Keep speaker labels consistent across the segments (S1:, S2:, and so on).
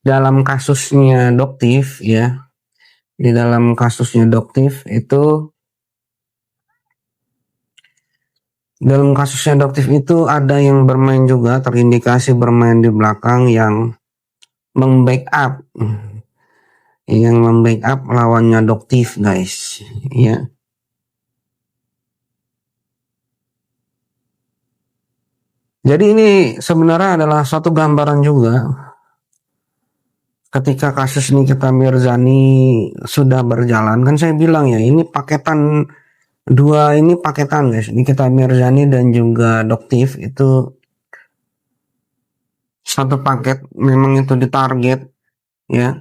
S1: dalam kasusnya Doktif ya, di dalam kasusnya Doktif itu dalam kasusnya Doktif itu ada yang bermain juga, terindikasi bermain di belakang yang membackup lawannya Doktif guys ya. Jadi ini sebenarnya adalah suatu gambaran juga ketika kasus Nikita Mirzani sudah berjalan. Kan saya bilang ya, ini paketan dua, ini paketan guys, Nikita Mirzani dan juga Doktif itu satu paket. Memang itu ditarget ya,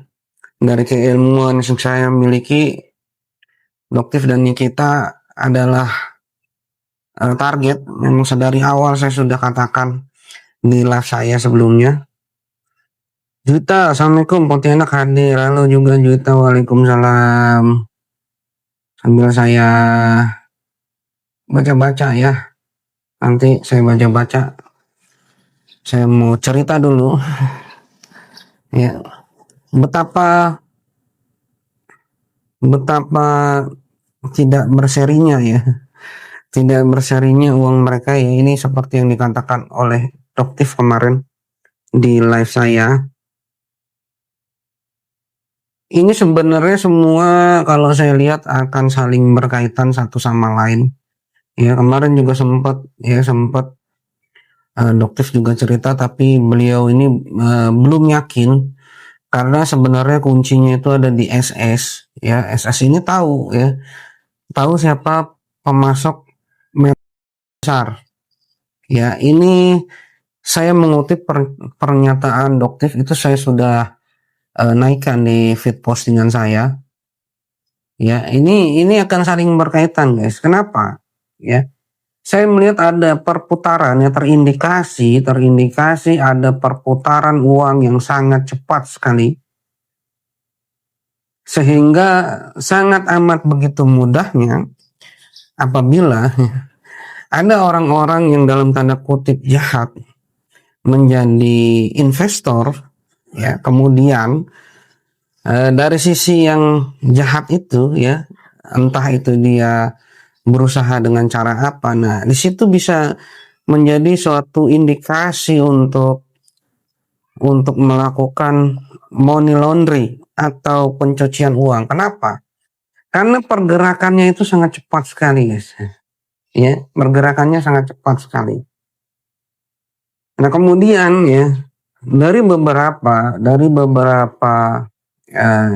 S1: dari keilmuan yang saya miliki, Doktif dan Nikita adalah target. Memang sedari awal saya sudah katakan di live saya sebelumnya. Juta, assalamualaikum, Pontianak hadir, halo juga Juta, waalaikumsalam. Sambil saya baca-baca ya, nanti saya baca-baca, saya mau cerita dulu ya, betapa tidak berserinya ya, tidak berserinya uang mereka ya. Ini seperti yang dikatakan oleh Doktif kemarin di live saya. Ini sebenarnya semua kalau saya lihat akan saling berkaitan satu sama lain. Ya kemarin juga sempat Doktif juga cerita, tapi beliau ini belum yakin karena sebenarnya kuncinya itu ada di SS ya. SS ini tahu ya, tahu siapa pemasok besar ya. Ini saya mengutip pernyataan Doktif itu, saya sudah naikkan di feed postingan saya ya. Ini akan saling berkaitan guys. Kenapa ya? Saya melihat ada perputaran ya, terindikasi ada perputaran uang yang sangat cepat sekali, sehingga sangat amat begitu mudahnya apabila ada orang-orang yang dalam tanda kutip jahat menjadi investor ya. Kemudian dari sisi yang jahat itu ya, entah itu dia berusaha dengan cara apa, nah di situ bisa menjadi suatu indikasi untuk melakukan money laundry atau pencucian uang. Kenapa? Karena pergerakannya itu sangat cepat sekali guys ya, pergerakannya sangat cepat sekali. Nah kemudian ya, dari beberapa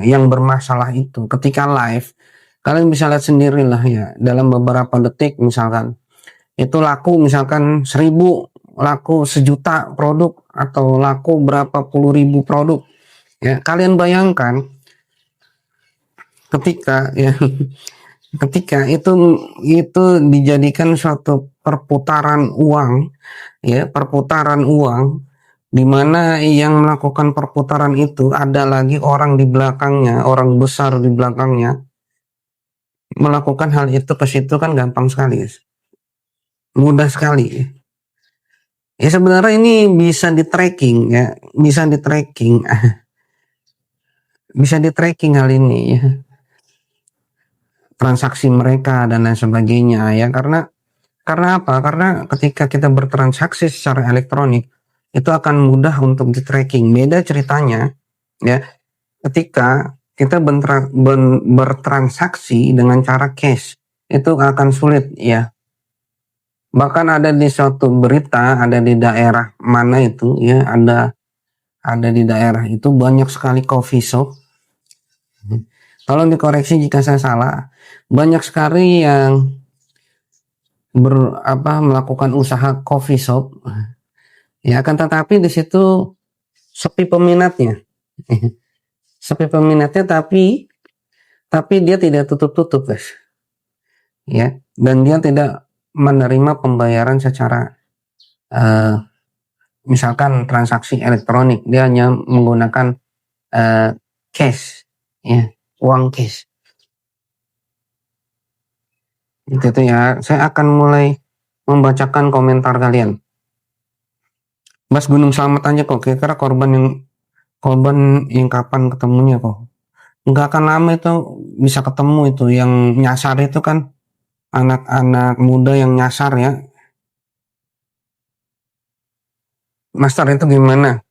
S1: yang bermasalah itu ketika live, kalian bisa lihat sendiri lah ya, dalam beberapa detik misalkan itu laku misalkan 1000, laku 1.000.000 produk, atau laku berapa puluh ribu produk ya. Kalian bayangkan ketika ya ketika itu dijadikan suatu perputaran uang ya, perputaran uang di mana yang melakukan perputaran itu ada lagi orang di belakangnya, orang besar di belakangnya melakukan hal itu ke situ. Kan gampang sekali guys, mudah sekali ya. Sebenarnya ini bisa di tracking ya, bisa di tracking bisa di tracking hal ini ya, transaksi mereka dan lain sebagainya ya. Karena apa? Karena ketika kita bertransaksi secara elektronik itu akan mudah untuk di tracking. Beda ceritanya ya ketika kita bertransaksi dengan cara cash, itu akan sulit ya. Bahkan ada di suatu berita, ada di daerah mana itu ya, ada di daerah itu banyak sekali coffee shop. Tolong dikoreksi jika saya salah. Banyak sekali yang melakukan usaha coffee shop ya, akan tetapi di situ sepi peminatnya. Sepi peminatnya, tapi dia tidak tutup guys ya, dan dia tidak menerima pembayaran secara misalkan transaksi elektronik. Dia hanya menggunakan cash ya, uang cash itu ya. Saya akan mulai membacakan komentar kalian. Mas Gunung Selamat tanya kok kira-kira korban yang Korban yang kapan ketemunya kok? Nggak akan lama itu bisa ketemu itu. Yang nyasar itu kan anak-anak muda yang nyasar ya. Master itu gimana?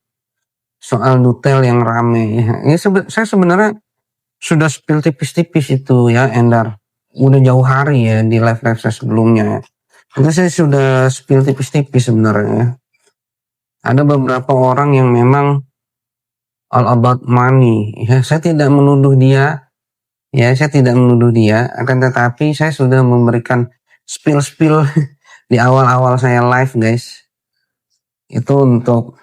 S1: Soal detail yang rame ya. Saya sebenarnya sudah spill tipis-tipis itu ya, Endar. Udah jauh hari ya di live-live saya sebelumnya ya. Itu saya sudah spill tipis-tipis sebenarnya ya. Ada beberapa orang yang memang all about money. Ya, saya tidak menuduh dia, ya, saya tidak menuduh dia, akan tetapi saya sudah memberikan spill-spill di awal-awal saya live, guys. Itu untuk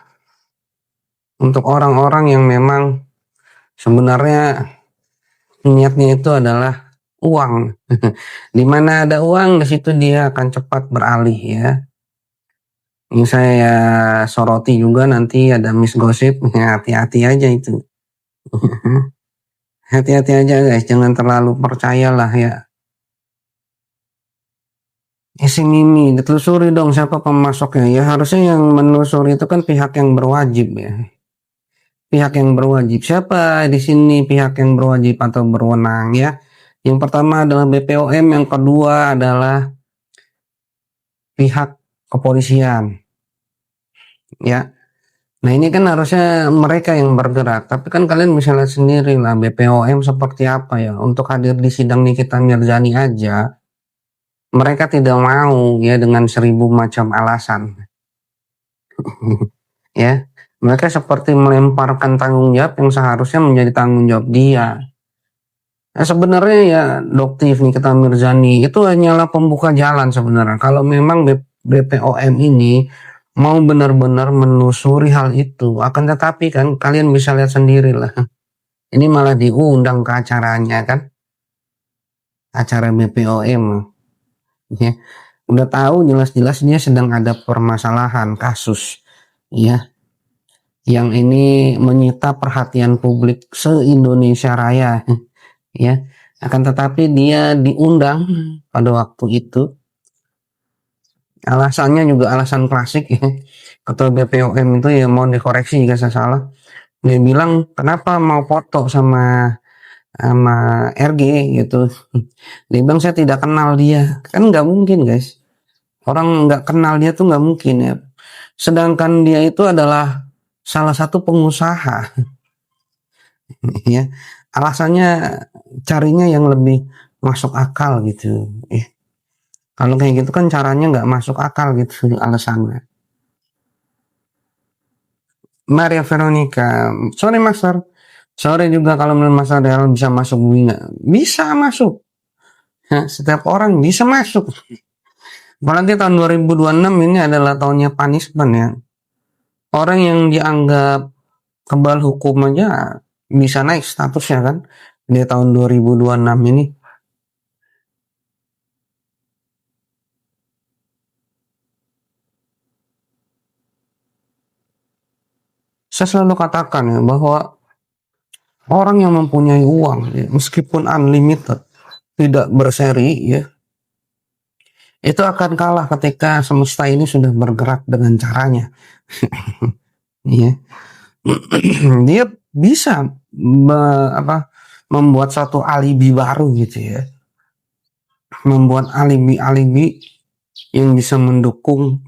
S1: orang-orang yang memang sebenarnya niatnya itu adalah uang. Di mana ada uang, di situ dia akan cepat beralih ya. Ini saya soroti juga nanti ada Miss Gosip, ya, hati-hati aja itu. Hati-hati aja guys, jangan terlalu percayalah ya. Si Mimi, ditelusuri dong siapa pemasoknya. Ya harusnya yang menelusuri itu kan pihak yang berwajib ya. Pihak yang berwajib. Siapa di sini pihak yang berwajib atau berwenang ya? Yang pertama adalah BPOM, yang kedua adalah pihak kepolisian ya. Nah ini kan harusnya mereka yang bergerak, tapi kan kalian bisa lihat sendiri lah BPOM seperti apa ya. Untuk hadir di sidang Nikita Mirzani aja, mereka tidak mau ya dengan 1000 macam alasan. Ya, mereka seperti melemparkan tanggung jawab yang seharusnya menjadi tanggung jawab dia. Nah, sebenarnya ya Doktif Nikita Mirzani itu hanyalah pembuka jalan sebenarnya. Kalau memang BPOM ini mau benar-benar menelusuri hal itu, akan tetapi kan kalian bisa lihat sendiri lah. Ini malah diundang ke acaranya kan, acara BPOM. Ya, udah tahu jelas-jelas dia sedang ada permasalahan kasus, ya, yang ini menyita perhatian publik se-Indonesia Raya, ya. Akan tetapi dia diundang pada waktu itu. Alasannya juga alasan klasik ya. Ketua BPOM itu ya mau dikoreksi jika saya salah. Dia bilang kenapa mau foto sama RG gitu. Dia bilang saya tidak kenal dia. Kan nggak mungkin guys. Orang nggak kenal dia tuh nggak mungkin ya. Sedangkan dia itu adalah salah satu pengusaha. Ya, alasannya carinya yang lebih masuk akal gitu. Kalau kayak gitu kan caranya nggak masuk akal gitu alasannya. Maria Veronica, sorry Master. Sorry juga kalau Mas Adel bisa masuk Wina. Bisa masuk. Ya, setiap orang bisa masuk. Apalagi tahun 2026 ini adalah tahunnya punishment ya. Orang yang dianggap kebal hukum aja bisa naik statusnya kan di tahun 2026 ini. Saya selalu katakan ya bahwa orang yang mempunyai uang ya, meskipun unlimited tidak berseri ya, itu akan kalah ketika semesta ini sudah bergerak dengan caranya. Ya. Dia bisa membuat satu alibi baru gitu ya. Membuat alibi-alibi yang bisa mendukung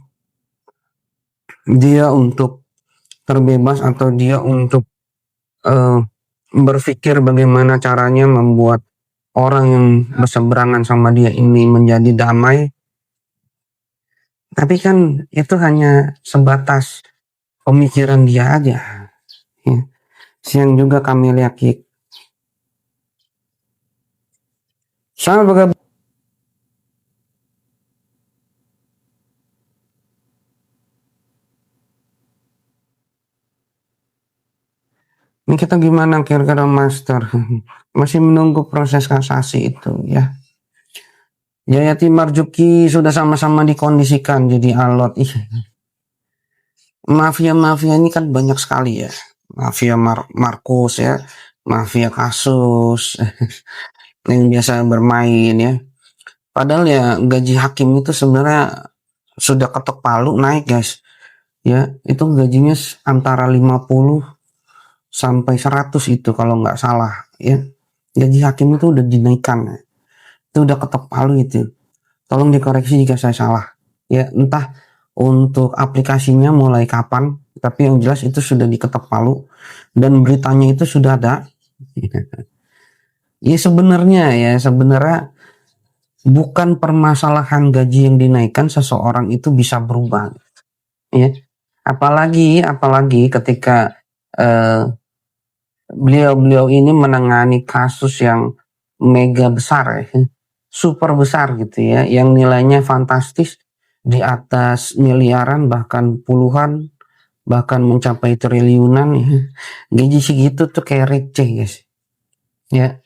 S1: dia untuk terbebas atau dia untuk berpikir bagaimana caranya membuat orang yang berseberangan sama dia ini menjadi damai. Tapi kan itu hanya sebatas pemikiran dia aja. Ya. Siang juga kami lihat sama bergabung. Ini kita gimana kira-kira Master? Masih menunggu proses kasasi itu ya. Jayati Marjuki sudah sama-sama dikondisikan jadi alot. Mafia-mafia ini kan banyak sekali ya. Mafia Markus ya. Mafia kasus. Yang biasa bermain ya. Padahal ya gaji hakim itu sebenarnya sudah ketok palu naik guys. Ya, itu gajinya antara 50 sampai 100 itu kalau nggak salah ya. Gaji hakim itu udah dinaikkan. Itu udah ketok palu itu. Tolong dikoreksi jika saya salah. Ya, entah untuk aplikasinya mulai kapan, tapi yang jelas itu sudah diketok palu dan beritanya itu sudah ada. Ya sebenarnya bukan permasalahan gaji yang dinaikkan seseorang itu bisa berubah. Ya. Apalagi ketika beliau ini menangani kasus yang mega besar ya, super besar gitu ya, yang nilainya fantastis di atas miliaran bahkan puluhan bahkan mencapai triliunan ya. Gaji segitu tuh kayak receh guys ya,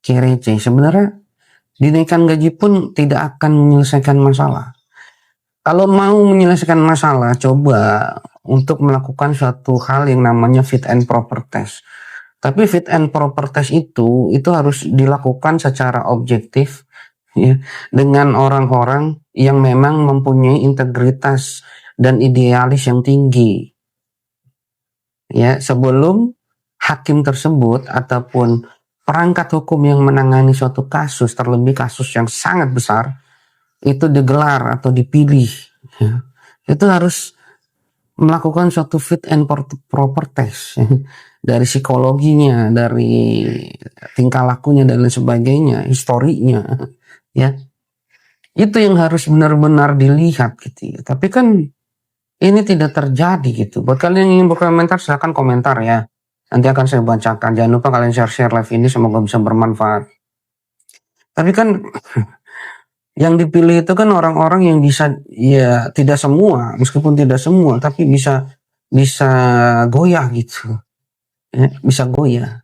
S1: kayak receh. Sebenarnya dinaikkan gaji pun tidak akan menyelesaikan masalah. Kalau mau menyelesaikan masalah, coba untuk melakukan suatu hal yang namanya fit and proper test. Tapi fit and proper test itu harus dilakukan secara objektif ya, dengan orang-orang yang memang mempunyai integritas dan idealis yang tinggi. Ya, sebelum hakim tersebut ataupun perangkat hukum yang menangani suatu kasus, terlebih kasus yang sangat besar, itu digelar atau dipilih ya, itu harus melakukan suatu fit and proper test ya, dari psikologinya, dari tingkah lakunya dan lain sebagainya, historinya ya, itu yang harus benar-benar dilihat gitu ya. Tapi kan ini tidak terjadi gitu. Buat kalian yang ingin berkomentar silahkan komentar ya, nanti akan saya bacakan. Jangan lupa kalian share live ini, semoga bisa bermanfaat. Tapi kan yang dipilih itu kan orang-orang yang bisa, ya tidak semua, meskipun tidak semua, tapi bisa goyah gitu, ya, bisa goyah.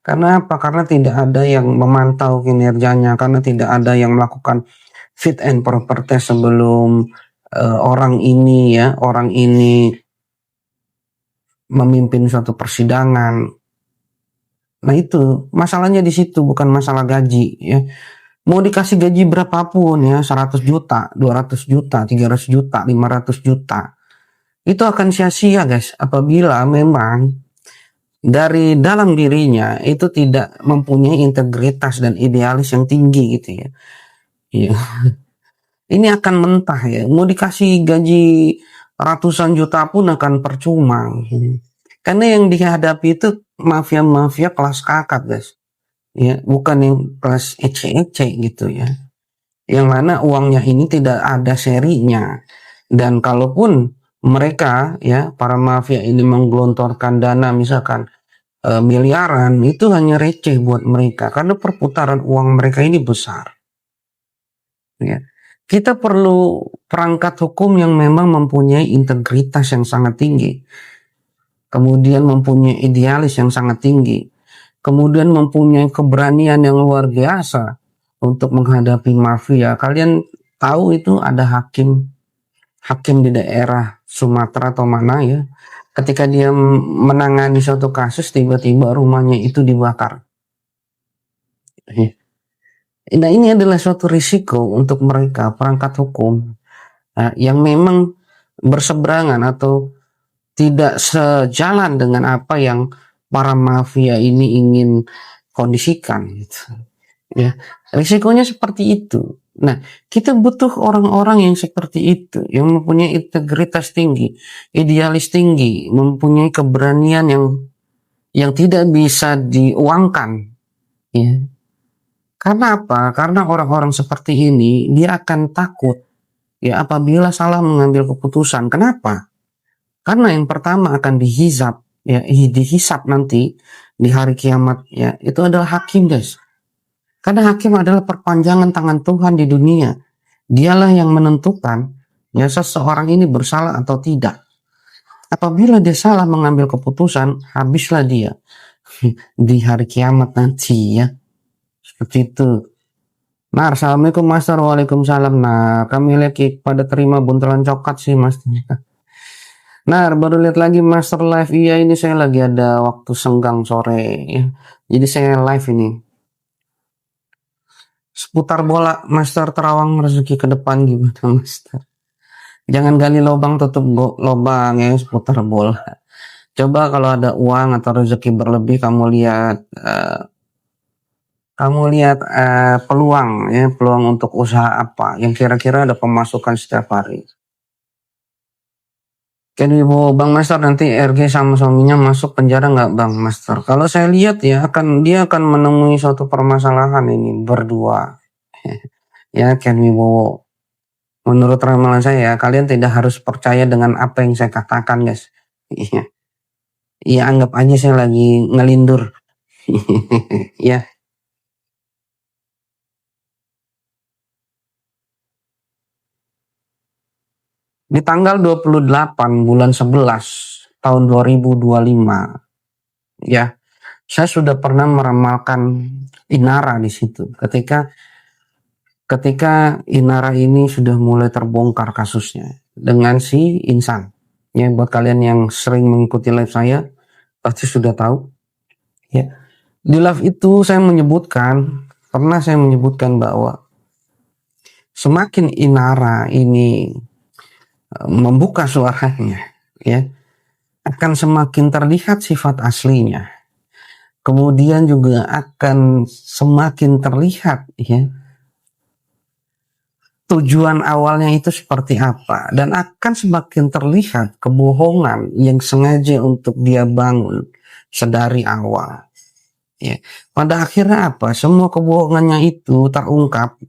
S1: Karena apa? Karena tidak ada yang memantau kinerjanya, karena tidak ada yang melakukan fit and proper test sebelum orang ini memimpin suatu persidangan. Nah itu masalahnya di situ, bukan masalah gaji ya. Mau dikasih gaji berapapun ya, 100 juta, 200 juta, 300 juta, 500 juta, itu akan sia-sia guys, apabila memang dari dalam dirinya itu tidak mempunyai integritas dan idealis yang tinggi gitu ya. Iya. Ini akan mentah ya, mau dikasih gaji ratusan juta pun akan percuma. Karena yang dihadapi itu mafia-mafia kelas kakap guys. Ya, bukan yang kelas ece-ece gitu ya, yang mana uangnya ini tidak ada serinya, dan kalaupun mereka ya para mafia ini menggelontorkan dana misalkan miliaran, itu hanya receh buat mereka karena perputaran uang mereka ini besar ya. Kita perlu perangkat hukum yang memang mempunyai integritas yang sangat tinggi, kemudian mempunyai idealis yang sangat tinggi, kemudian mempunyai keberanian yang luar biasa untuk menghadapi mafia. Kalian tahu itu ada hakim di daerah Sumatera atau mana ya, ketika dia menangani suatu kasus tiba-tiba rumahnya itu dibakar. Nah ini adalah suatu risiko untuk mereka perangkat hukum yang memang berseberangan atau tidak sejalan dengan apa yang para mafia ini ingin kondisikan gitu. Ya, risikonya seperti itu. Nah, kita butuh orang-orang yang seperti itu, yang mempunyai integritas tinggi, idealis tinggi, mempunyai keberanian yang tidak bisa diuangkan. Ya. Karena apa? Karena orang-orang seperti ini dia akan takut ya apabila salah mengambil keputusan. Kenapa? Karena yang pertama akan dihisap nanti di hari kiamat ya, itu adalah hakim guys. Karena hakim adalah perpanjangan tangan Tuhan di dunia. Dialah yang menentukan ya seseorang ini bersalah atau tidak. Apabila dia salah mengambil keputusan, habislah dia di hari kiamat nanti ya. Seperti itu. Nah, assalamualaikum Master. Waalaikumsalam. Nah, kami lagi pada terima buntelan coklat sih Mas. Nah, baru lihat lagi Master live. Iya, ini saya lagi ada waktu senggang sore ya. Jadi saya live ini. Seputar bola Master, terawang rezeki ke depan gimana Master? Jangan gali lubang tutup lubang ya, seputar bola. Coba kalau ada uang atau rezeki berlebih, kamu lihat peluang ya, peluang untuk usaha apa yang kira-kira ada pemasukan setiap hari. Jadi Bang Master nanti RG sama suaminya masuk penjara nggak Bang Master? Kalau saya lihat ya dia akan menemui suatu permasalahan ini berdua. Ya Ken Wibowo. Menurut ramalan saya kalian tidak harus percaya dengan apa yang saya katakan guys. Iya, iya anggap aja saya lagi ngelindur. Ya, di tanggal 28 bulan 11 tahun 2025 ya, saya sudah pernah meramalkan Inara di situ. Ketika Inara ini sudah mulai terbongkar kasusnya dengan si Insan. Ya, buat kalian yang sering mengikuti live saya pasti sudah tahu. Ya, di live itu pernah saya menyebutkan bahwa semakin Inara ini membuka suaranya, ya, akan semakin terlihat sifat aslinya. Kemudian juga akan semakin terlihat, ya, tujuan awalnya itu seperti apa, dan akan semakin terlihat kebohongan yang sengaja untuk dia bangun sedari awal. Ya, pada akhirnya apa? Semua kebohongannya itu terungkap,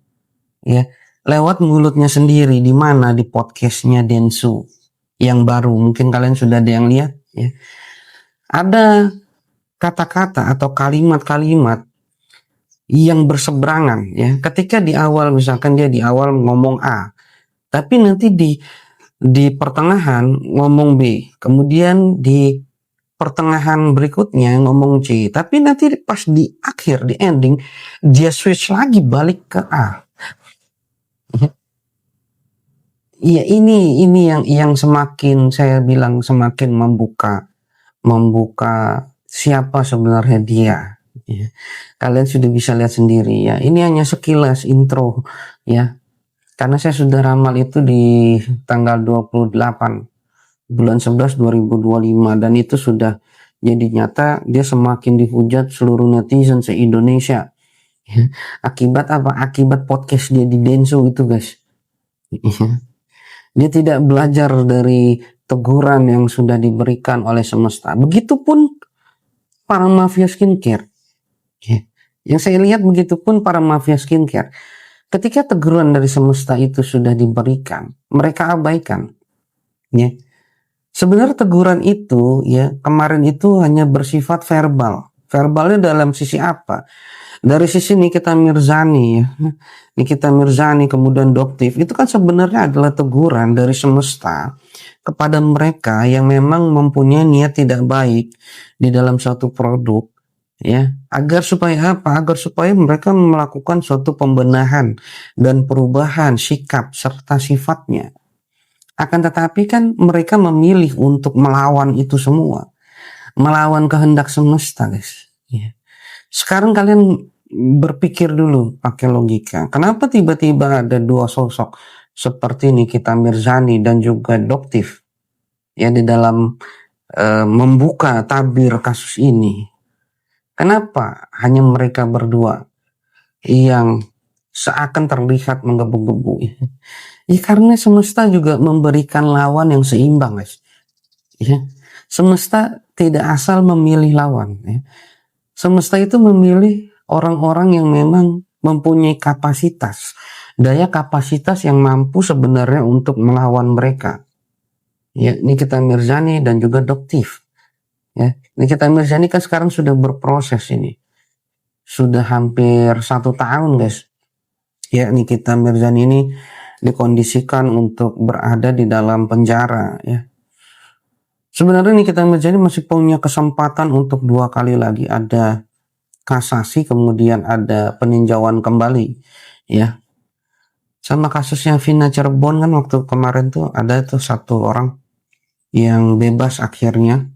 S1: ya, lewat mulutnya sendiri, di mana di podcastnya Densu yang baru. Mungkin kalian sudah ada yang lihat, ya. Ada kata-kata atau kalimat-kalimat yang berseberangan, ya. Ketika di awal misalkan dia di awal ngomong A, tapi nanti di pertengahan ngomong B, kemudian di pertengahan berikutnya ngomong C, tapi nanti pas di akhir di ending dia switch lagi balik ke A. Iya, ini yang semakin saya bilang semakin membuka siapa sebenarnya dia. Ya. Kalian sudah bisa lihat sendiri ya. Ini hanya sekilas intro ya. Karena saya sudah ramal itu di tanggal 28 bulan 11 2025 dan itu sudah jadi nyata. Dia semakin dihujat seluruh netizen se-Indonesia. Ya. Akibat apa? Akibat podcast dia di Denso itu guys. Ya. Dia tidak belajar dari teguran yang sudah diberikan oleh semesta. Begitupun para mafia skincare. Ya. Yang saya lihat begitupun para mafia skincare. Ketika teguran dari semesta itu sudah diberikan, mereka abaikan. Ya. Sebenarnya teguran itu ya kemarin itu hanya bersifat verbal. Verbalnya dalam sisi apa? Dari sisi Nikita Mirzani ya. Nikita Mirzani kemudian Doktif itu kan sebenarnya adalah teguran dari semesta kepada mereka yang memang mempunyai niat tidak baik di dalam suatu produk ya, agar supaya apa? Agar supaya mereka melakukan suatu pembenahan dan perubahan sikap serta sifatnya. Akan tetapi kan mereka memilih untuk melawan itu semua, melawan kehendak semesta guys ya. Sekarang kalian berpikir dulu pakai logika. Kenapa tiba-tiba ada dua sosok seperti Nikita Mirzani dan juga Doktif ya di dalam membuka tabir kasus ini? Kenapa hanya mereka berdua yang seakan terlihat menggebu-gebu? Ya karena semesta juga memberikan lawan yang seimbang guys. Ya. Semesta tidak asal memilih lawan ya. Semesta itu memilih orang-orang yang memang mempunyai kapasitas, daya kapasitas yang mampu sebenarnya untuk melawan mereka. Ya, Nikita Mirzani dan juga Doktif. Ya, Nikita Mirzani kan sekarang sudah berproses ini, sudah hampir 1 tahun guys. Ya, Nikita Mirzani ini dikondisikan untuk berada di dalam penjara. Ya. Sebenarnya Nikita Mirzani masih punya kesempatan untuk 2 kali lagi, ada kasasi kemudian ada peninjauan kembali ya, sama kasusnya Vina Cirebon kan waktu kemarin tuh ada tuh 1 orang yang bebas akhirnya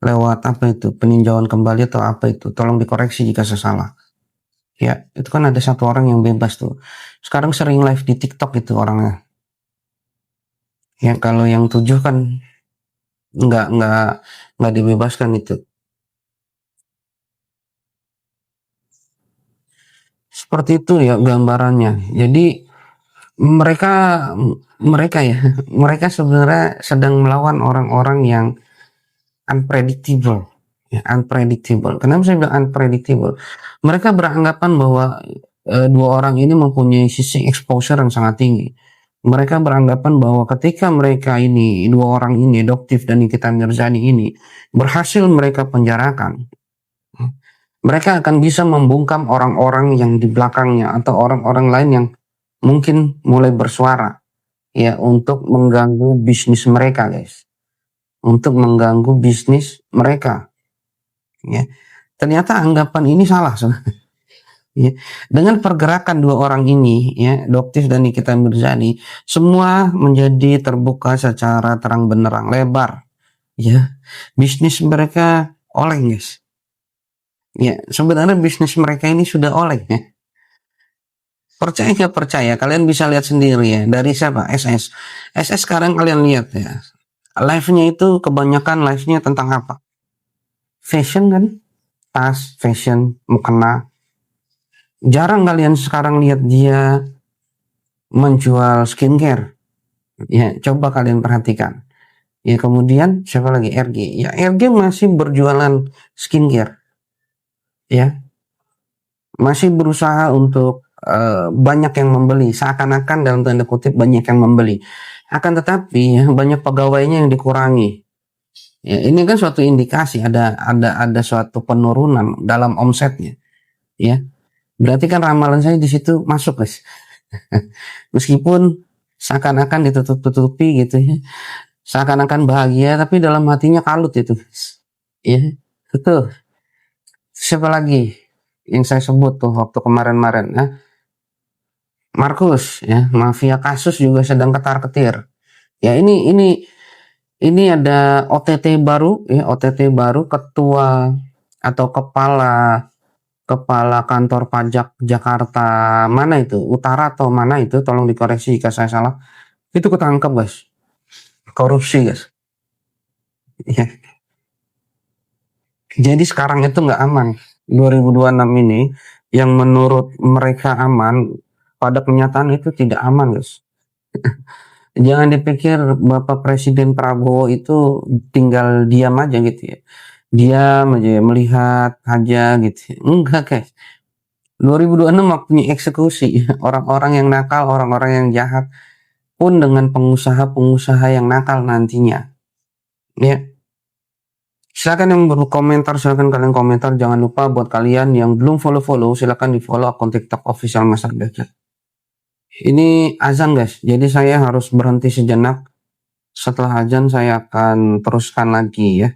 S1: lewat apa itu peninjauan kembali atau apa itu, tolong dikoreksi jika saya salah ya. Itu kan ada 1 orang yang bebas tuh, sekarang sering live di TikTok itu orangnya ya. Kalau yang 7 kan nggak dibebaskan itu. Seperti itu ya gambarannya. Jadi mereka mereka ya mereka sebenarnya sedang melawan orang-orang yang unpredictable. Ya, unpredictable. Kenapa saya bilang unpredictable? Mereka beranggapan bahwa dua orang ini mempunyai sisi exposure yang sangat tinggi. Mereka beranggapan bahwa ketika mereka ini, dua orang ini, Doktif dan Nikita Mirzani ini, berhasil mereka penjarakan, mereka akan bisa membungkam orang-orang yang di belakangnya atau orang-orang lain yang mungkin mulai bersuara ya untuk mengganggu bisnis mereka, guys. Untuk mengganggu bisnis mereka, ya. Ternyata anggapan ini salah, ya. Dengan pergerakan dua orang ini, ya, Doktif dan Nikita Mirzani, semua menjadi terbuka secara terang benderang lebar, ya. Bisnis mereka oleng, guys. Ya, sebenarnya bisnis mereka ini sudah oleng, ya. Percaya nggak percaya, kalian bisa lihat sendiri ya. Dari siapa? SS. SS sekarang kalian lihat ya. Live-nya itu kebanyakan live-nya tentang apa? Fashion kan? Tas, fashion, mukena. Jarang kalian sekarang lihat dia menjual skincare. Ya, coba kalian perhatikan. Ya, kemudian siapa lagi? RG. Ya, RG masih berjualan skincare. Ya, masih berusaha untuk banyak yang membeli. Seakan-akan dalam tanda kutip banyak yang membeli. Akan tetapi ya, banyak pegawainya yang dikurangi. Ya, ini kan suatu indikasi ada suatu penurunan dalam omsetnya. Ya, berarti kan ramalan saya di situ masuk, guys. Meskipun seakan-akan ditutup-tutupi gitu ya. Seakan-akan bahagia tapi dalam hatinya kalut itu, guys. Ya, betul. Siapa lagi yang saya sebut tuh waktu kemarin-kemarin, ya? Markus, ya, mafia kasus juga sedang ketar-ketir. Ya, ini ada OTT baru, ya, OTT baru ketua atau kepala kantor pajak Jakarta mana itu, utara atau mana itu, tolong dikoreksi jika saya salah. Itu ketangkep, guys, korupsi, guys. Ya, jadi sekarang itu nggak aman. 2026 ini yang menurut mereka aman, pada kenyataan itu tidak aman, guys. Jangan dipikir Bapak Presiden Prabowo itu tinggal diam aja gitu ya. Diam aja melihat aja gitu. Enggak, guys. 2026 waktunya eksekusi orang-orang yang nakal, orang-orang yang jahat, pun dengan pengusaha-pengusaha yang nakal nantinya. Ya, silakan yang berkomentar, silakan kalian komentar. Jangan lupa buat kalian yang belum follow-follow, silakan di follow akun TikTok official Mas Derajat. Ini azan, guys, jadi saya harus berhenti sejenak. Setelah azan saya akan teruskan lagi ya.